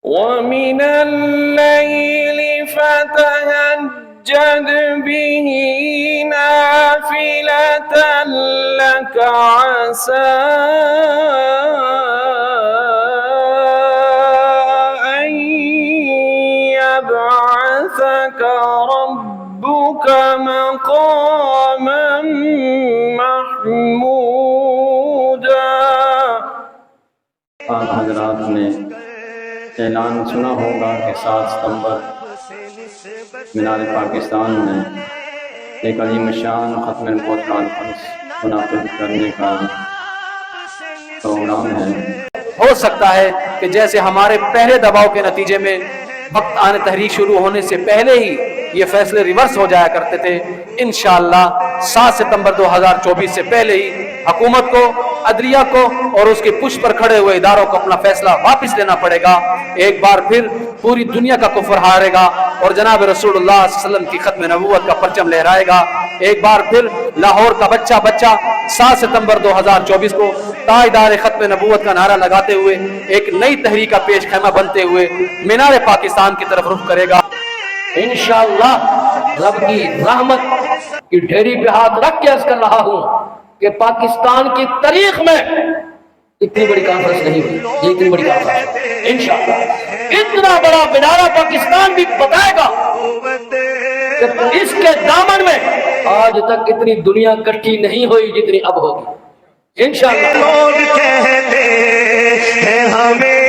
ومن الليل فتهجد به نافلة لك عسى أن يبعثك ربك مقاما محمودا۔ آپ حضرات نے اعلان سنا ہوگا کہ 7 ستمبر مینار پاکستان میں ایک عظیم الشان ختم نبوت کانفرنس منعقد کرنے کا پروگرام ہے۔ ہو سکتا ہے کہ جیسے ہمارے پہلے دباؤ کے نتیجے میں وقت آنے تحریک شروع ہونے سے پہلے ہی یہ فیصلے ریورس ہو جایا کرتے تھے، انشاءاللہ 7 ستمبر 2024 سے پہلے ہی حکومت کو، عدلیہ کو اور اس کے پشت پر کھڑے ہوئے اداروں کو اپنا فیصلہ واپس لینا پڑے گا۔ ایک بار پھر پوری دنیا کا کفر ہارے گا اور جناب رسول اللہ صلی اللہ علیہ وسلم کی ختم نبوت کا پرچم لہرائے گا۔ ایک بار پھر لاہور کا بچہ 7 ستمبر 2024 کو تاجدار ختم نبوت کا نعرہ لگاتے ہوئے ایک نئی تحریک کا پیش خیمہ بنتے ہوئے مینار پاکستان کی طرف رخ کرے گا۔ انشاءاللہ رب کی رحمت کی ڈھیری پہ ہاتھ رکھ کے عرض کر رہا ہوں کہ پاکستان کی تاریخ میں اتنی بڑی کانفرنس نہیں ہوئی، یہ اتنی بڑی کانفرنس انشاءاللہ اتنا بڑا مینار پاکستان بھی بتائے گا کہ اس کے دامن میں آج تک اتنی دنیا کٹھی نہیں ہوئی جتنی اب ہوگی انشاءاللہ۔ لوگ کہتے ہیں ہمیں